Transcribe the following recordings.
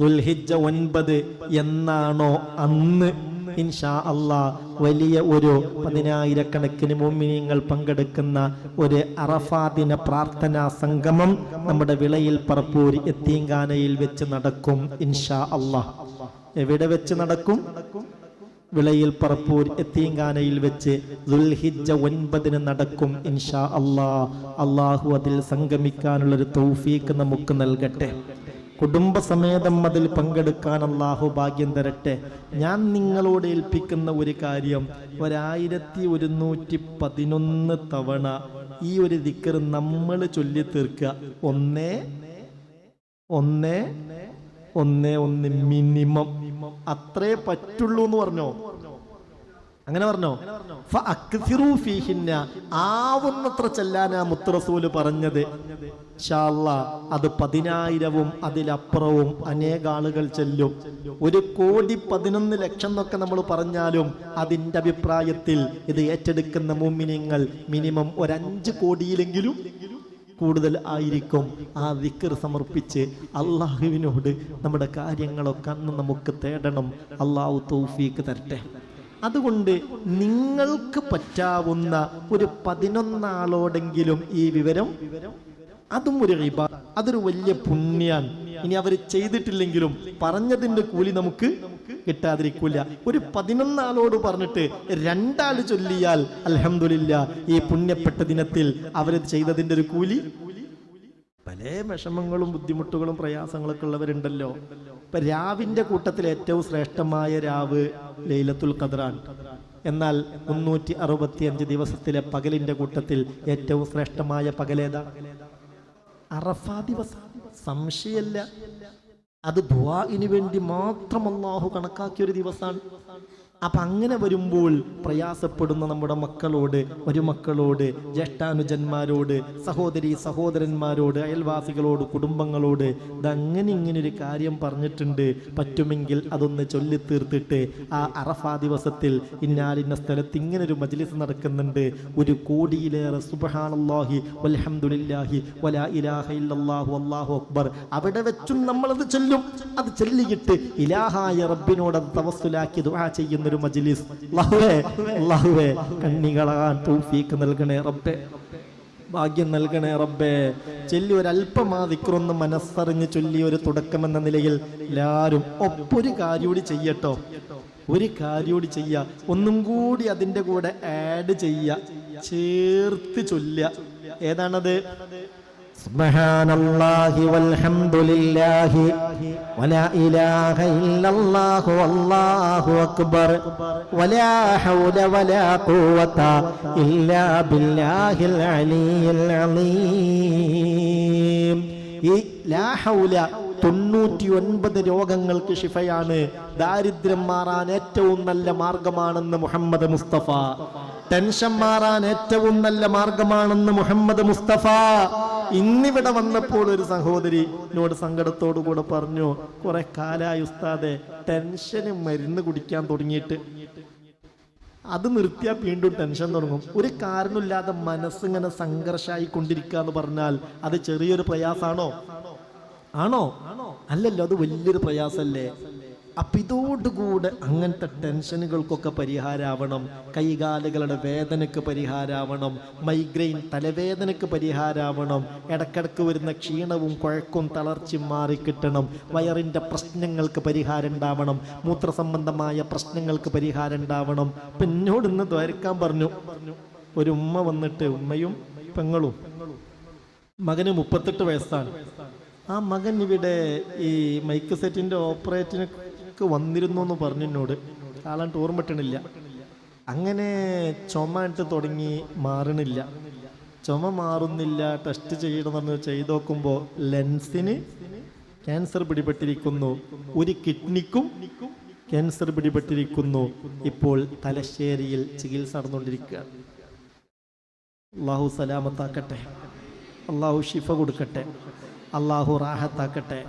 ദുൽഹിജ്ജ 9 എന്നാണോ അന്ന് ഇൻഷാ അല്ലാഹ് വലിയ ഒരു 10,000 മുഅ്മിനീങ്ങൾ പങ്കെടുക്കുന്ന ഒരു അറഫാ ദിന പ്രാർത്ഥനാ സംഗമം നമ്മുടെ വിളയിൽ പറപ്പൂർ യത്തീംഖാനയിൽ വെച്ച് നടക്കും ഇൻഷാ അല്ലാഹ്. എവിടെ വെച്ച് നടക്കും? വിളയിൽ പറപ്പൂർ യത്തീംഖാനയിൽ വെച്ച് ദുൽഹിജ്ജ 9 നടക്കും ഇൻഷാ അല്ലാഹ്. അല്ലാഹു അതിൽ സംഗമിക്കാനുള്ളൊരു തൗഫീഖ് നമുക്ക് നൽകട്ടെ. കുടുംബസമേതം അതിൽ പങ്കെടുക്കാൻ അല്ലാഹു ഭാഗ്യം തരട്ടെ. ഞാൻ നിങ്ങളോട് ഏൽപ്പിക്കുന്ന ഒരു കാര്യം, 1111 തവണ ഈ ഒരു ദിക്ർ നമ്മൾ ചൊല്ലി തീർക്കുക. 1-1-1 മിനിമം, അത്രേ പറ്റുള്ളൂ എന്ന് പറഞ്ഞോ? അങ്ങനെ പറഞ്ഞോ? ആവുന്നത്ര ചെല്ലാനാ മുത്ത് റസൂല് പറഞ്ഞത്. ഇൻഷാ അല്ലാഹ് അത് 10,000-ഉം അതിലപ്പുറവും അനേക ആളുകൾ ചെല്ലും. 1,11,00,000 എന്നൊക്കെ നമ്മൾ പറഞ്ഞാലും അതിൻ്റെ അഭിപ്രായത്തിൽ ഇത് ഏറ്റെടുക്കുന്ന മുഅ്മിനീങ്ങൾ മിനിമം 5 കോടിയിലെങ്കിലും കൂടുതൽ ആയിരിക്കും. ആ ദിക്ർ സമർപ്പിച്ച് അള്ളാഹുവിനോട് നമ്മുടെ കാര്യങ്ങളൊക്കെ അന്ന് നമുക്ക് തേടണം. അള്ളാഹു തൗഫീഖ് തരട്ടെ. അതുകൊണ്ട് നിങ്ങൾക്ക് പറ്റാവുന്ന ഒരു 11 ആളോടെങ്കിലും ഈ വിവരം, അതും ഒരു ഇബാദത്ത്, അതൊരു വലിയ പുണ്യാണ്. ഇനി അവർ ചെയ്തിട്ടില്ലെങ്കിലും പറഞ്ഞതിന്റെ കൂലി നമുക്ക് കിട്ടാതിരിക്കില്ല. ഒരു 11 ആളോട് പറഞ്ഞിട്ട് 2 ആൾ ചൊല്ലിയാൽ അൽഹംദുലില്ലാ, ഈ പുണ്യപ്പെട്ട ദിനത്തിൽ അവർ ചെയ്തതിന്റെ ഒരു കൂലി. പല വിഷമങ്ങളും ബുദ്ധിമുട്ടുകളും പ്രയാസങ്ങളൊക്കെ ഉള്ളവരുണ്ടല്ലോ. ഇപ്പൊ രാവിന്റെ കൂട്ടത്തിൽ ഏറ്റവും ശ്രേഷ്ഠമായ രാവ് ലൈലത്തുൽ ഖദ്റാണ്. എന്നാൽ 365 ദിവസത്തിലെ പകലിന്റെ കൂട്ടത്തിൽ ഏറ്റവും ശ്രേഷ്ഠമായ പകലേതാ? അറഫാ ദിവസം. സംശയല്ല, അത് ദുആഇന് വേണ്ടി മാത്രം അല്ലാഹു കണക്കാക്കിയ ഒരു ദിവസമാണ്. അപ്പൊ അങ്ങനെ വരുമ്പോൾ പ്രയാസപ്പെടുന്ന നമ്മുടെ മക്കളോട്, മരുമക്കളോട്, ജ്യേഷ്ഠാനുജന്മാരോട്, സഹോദരി സഹോദരന്മാരോട്, അയൽവാസികളോട്, കുടുംബങ്ങളോട് ഇതങ്ങനെ ഇങ്ങനൊരു കാര്യം പറഞ്ഞിട്ടുണ്ട്, പറ്റുമെങ്കിൽ അതൊന്ന് ചൊല്ലി തീർത്തിട്ട് ആ അറഫാ ദിവസത്തിൽ ഇന്നാലിന്ന സ്ഥലത്ത് ഇങ്ങനൊരു മജ്ലിസ് നടക്കുന്നുണ്ട്, 1 കോടിയിലേറെ സുബ്ഹാനല്ലാഹി വൽഹംദുലില്ലാഹി വലാ ഇലാഹ ഇല്ലല്ലാഹു അല്ലാഹു അക്ബർ, അവിടെ വെച്ചും നമ്മളത് ചൊല്ലും. അത് ചൊല്ലിയിട്ട് ഇലാഹായ റബ്ബിനോട് തവസ്സുലാക്കി ദുആ ചെയ്യുന്ന ഒരു മജ്ലിസ്. അല്ലാഹുവേ കണ്ണികളാൻ തൗഫീഖ് നൽകണേ റബ്ബേ, ഭാഗ്യം നൽകണേ റബ്ബേ. ചൊല്ലി ഒരല്പമാ ദിക്റൊന്ന് മനസ്സറിഞ്ഞ് ചൊല്ലി ഒരു തുടക്കമെന്ന നിലയിൽ എല്ലാവരും ഒപ്പൊരു കാര്യൂടി ചെയ്യട്ടോ. ഒരു കാര്യൂടി ചെയ്യ, ഒന്നും കൂടി അതിൻ്റെ കൂടെ ആഡ് ചെയ്യ, ചേർത്ത് ചൊല്ലുക. ഏതാണത്? സുബ്ഹാനല്ലാഹി വൽഹംദുലില്ലാഹി വലാ ഇലാഹ ഇല്ലല്ലാഹു വല്ലാഹു അക്ബർ വലാ ഹൗല വലാ ഖുവത ഇല്ലാ ബില്ലാഹിൽ അലിയിൽ അലീം. ഈ ലാ ഹൗല 99 രോഗങ്ങൾക്ക് ശിഫയാണ്. ദാരിദ്ര്യം മാറാൻ ഏറ്റവും നല്ല മാർഗമാണെന്ന് മുഹമ്മദ് മുസ്തഫ. ടെൻഷൻ മാറാൻ ഏറ്റവും നല്ല മാർഗമാണെന്ന് മുഹമ്മദ് മുസ്തഫ. ഇന്നിവിടെ വന്നപ്പോൾ ഒരു സഹോദരി എന്നോട് സങ്കടത്തോടു കൂടെ പറഞ്ഞു, കുറെ കാലായി ഉസ്താദെ ടെൻഷന് മരുന്ന് കുടിക്കാൻ തുടങ്ങിയിട്ട്. അത് നിർത്തിയാൽ വീണ്ടും ടെൻഷൻ തുടങ്ങും. ഒരു കാരണമില്ലാതെ മനസ്സിങ്ങനെ സംഘർഷമായി കൊണ്ടിരിക്കുക എന്ന് പറഞ്ഞാൽ അത് ചെറിയൊരു പ്രയാസമാണോ? ആണോ? അല്ലല്ലോ, അത് വലിയൊരു പ്രയാസമല്ലേ. അപ്പൊ ഇതോടുകൂടെ അങ്ങനത്തെ ടെൻഷനുകൾക്കൊക്കെ പരിഹാരമാവണം. കൈകാലുകളുടെ വേദനക്ക് പരിഹാരമാവണം. മൈഗ്രെയിൻ തലവേദനക്ക് പരിഹാരമാവണം. ഇടക്കിടക്ക് വരുന്ന ക്ഷീണവും കുഴക്കും തളർച്ചയും മാറിക്കിട്ടണം. വയറിൻ്റെ പ്രശ്നങ്ങൾക്ക് പരിഹാരം ഉണ്ടാവണം. മൂത്രസംബന്ധമായ പ്രശ്നങ്ങൾക്ക് പരിഹാരം ഉണ്ടാവണം. ഇപ്പം എന്നോട് ഇന്ന് ദ്വാരക്കാൻ പറഞ്ഞു. ഒരു ഉമ്മ വന്നിട്ട്, ഉമ്മയും പെങ്ങളും, മകന് 38 വയസ്സാണ്. ആ മകൻ ഇവിടെ ഈ മൈക്ക് സെറ്റിൻ്റെ ഓപ്പറേറ്റിനൊക്കെ വന്നിരുന്നു എന്ന് പറഞ്ഞു എന്നോട്. ആളാണ്ട് ഓർമ്മട്ടണില്ല. അങ്ങനെ ചുമ ഇട്ട് തുടങ്ങി, മാറണില്ല. ചുമ മാറുന്നില്ല. ടെസ്റ്റ് ചെയ്യണമെന്ന് ചെയ്ത് നോക്കുമ്പോൾ ലെൻസിന് ക്യാൻസർ പിടിപെട്ടിരിക്കുന്നു. ഒരു കിഡ്നിക്കും ക്യാൻസർ പിടിപെട്ടിരിക്കുന്നു. ഇപ്പോൾ തലശ്ശേരിയിൽ ചികിത്സ നടന്നുകൊണ്ടിരിക്കുകയാണ്. അള്ളാഹു സലാമത്താക്കട്ടെ, അള്ളാഹു ഷിഫ കൊടുക്കട്ടെ, അള്ളാഹു റാഹത്താക്കട്ടെ.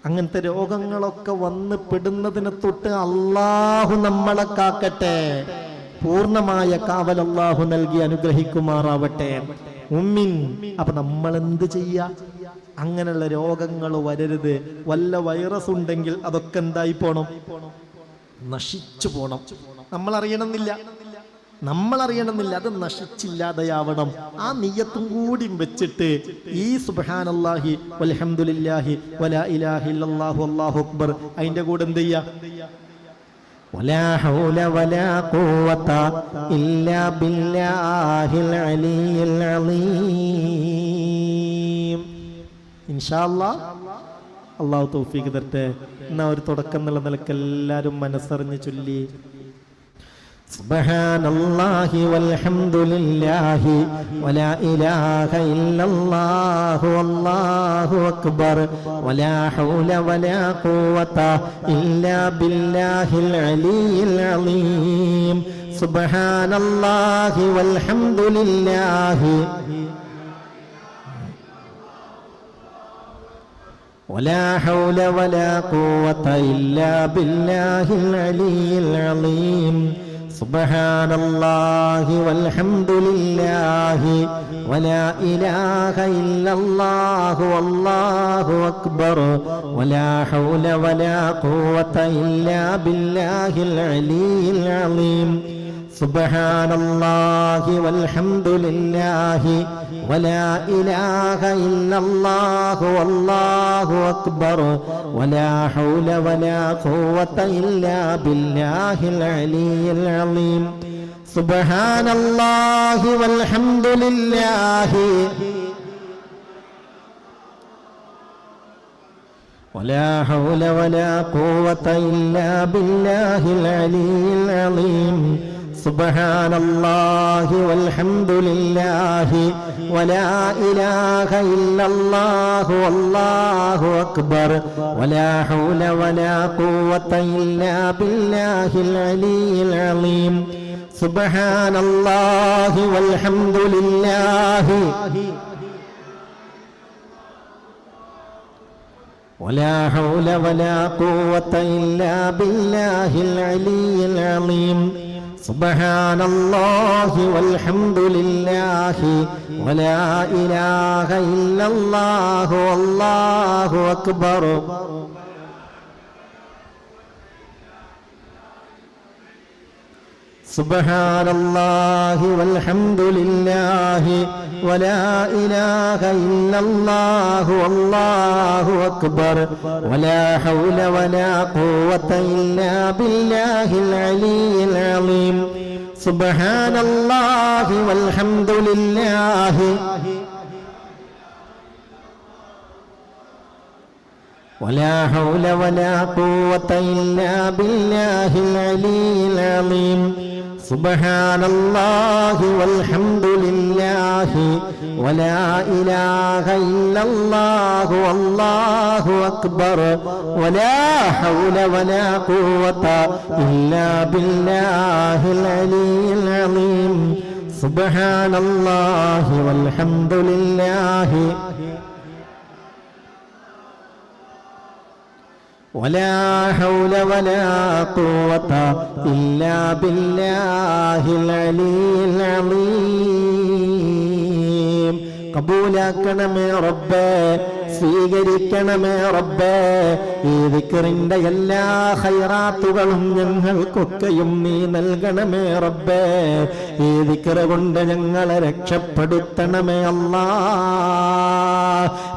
അങ്ങനത്തെ രോഗങ്ങളൊക്കെ വന്ന് പെടുന്നതിനെ തൊട്ട് അള്ളാഹു നമ്മളെ കാക്കട്ടെ. പൂർണ്ണമായ കാവൽ അള്ളാഹു നൽകി അനുഗ്രഹിക്കുമാറാവട്ടെ. ഉമ്മിൻ. അപ്പൊ നമ്മൾ എന്ത് ചെയ്യാ? അങ്ങനെയുള്ള രോഗങ്ങൾ വരരുത്. വല്ല വൈറസ് ഉണ്ടെങ്കിൽ അതൊക്കെ എന്തായി പോണം? നശിച്ചു പോണം. നമ്മളറിയണമെന്നില്ല, അത് നശിച്ചില്ലാതെയാവണം. ആ നിയ്യത്തും കൂടി വെച്ചിട്ട് ഈ സുബ്ഹാനല്ലാഹി വൽഹംദുലില്ലാഹി വലാ ഇലാഹ ഇല്ലല്ലാഹു അല്ലാഹു അക്ബർ അതിന്റെ കൂടെ എന്ത് ചെയ്യാ? വലാ ഹൗല വലാ ഖുവത ഇല്ലാ ബില്ലാഹിൽ അലിയിൽ അലീം. ഇൻഷാ അല്ലാഹ് അല്ലാഹു തൗഫീഖ് തരട്ടെ. എന്നാ ഒരു തുടക്കം എന്നുള്ള നിലക്ക് എല്ലാവരും മനസ്സറിഞ്ഞ് ചൊല്ലി സുബ്ഹാനല്ലാഹി വൽഹംദുലില്ലാഹി വലാ ഇലാഹ ഇല്ലല്ലാഹു അല്ലാഹു അക്ബർ വലാ ഹൗല വലാ ഖുവത ഇല്ലാ ബില്ലാഹിൽ അലിയിൽ അലീം. സുബ്ഹാനല്ലാഹി വൽഹംദുലില്ലാഹി ولا حول ولا قوة إلا بالله العلي العظيم. سبحان الله والحمد لله ولا إله إلا الله والله أكبر ولا حول ولا قوة إلا بالله العلي العظيم. سبحان الله والحمد لله ولا إله إلا الله والله أكبر ولا حول ولا قوة إلا بالله العلي العظيم. سبحان الله والحمد لله ولا حول ولا قوة إلا بالله العلي العظيم. سبحان الله والحمد لله ولا إله إلا الله والله أكبر ولا حول ولا قوة إلا بالله العلي العظيم. سبحان الله والحمد لله ولا حول ولا قوة إلا بالله العلي العظيم. سبحان الله والحمد لله ولا إله إلا الله والله أكبر سبحان الله والحمد لله ولا إله إلا الله والله أكبر ولا حول ولا قوة إلا بالله العلي العظيم. سبحان الله والحمد لله ولا حول ولا قوة إلا بالله العلي العظيم. سبحان الله والحمد لله ولا إله إلا الله والله أكبر ولا حول ولا قوة إلا بالله العلي العظيم. سبحان الله والحمد لله ولا حول ولا قوة إلا بالله العلي العظيم. കബൂലാക്കണമേ റബ്ബേ, സ്വീകരിക്കണമേ റബ്ബേ. ഈ ദിക്റിന്റെ എല്ലാ ഖൈറാത്തുകളും ഞങ്ങൾക്കൊക്കെയും നീ നൽകണമേ റബ്ബേ. ഈ ദിക്ർ കൊണ്ട് ഞങ്ങളെ രക്ഷപ്പെടുത്തണമേ അല്ലാ.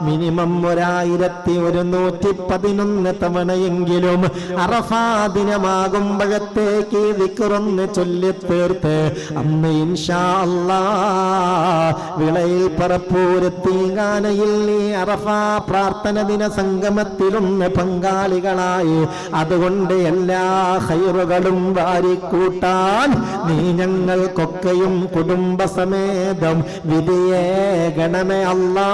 മിനിമം 1111 തവണയെങ്കിലും അറഫാ ദിനമാകുമ്പോഴത്തേക്ക് ഈ ദിക്റൊന്ന് ചൊല്ലിത്തീർത്ത് അന്ന് ഇൻഷാ അല്ലാഹ് വിളയിൽ പറപ്പൂരത്തീങ്ങാനയിൽ ഈ അറഫാ പ്രാർത്ഥന ദിന സംഗമത്തിലൊന്ന് പങ്കാളികളായി അതുകൊണ്ട് എല്ലാ ഖൈറുകളും വാരിക്കൂട്ടാൻ നീ ഞങ്ങൾക്കൊക്കെയും കുടുംബസമേതം വിധിയേകണമേ അല്ലാ.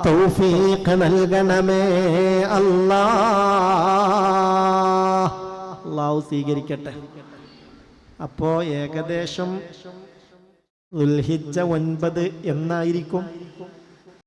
തൗഫീഖ് നൽകണമേ അല്ലാ. അല്ലാഹു സ്വീകരിക്കട്ടെ. അപ്പോ ഏകദേശം ദുൽഹിജ്ജ 9 എന്നായിരിക്കും?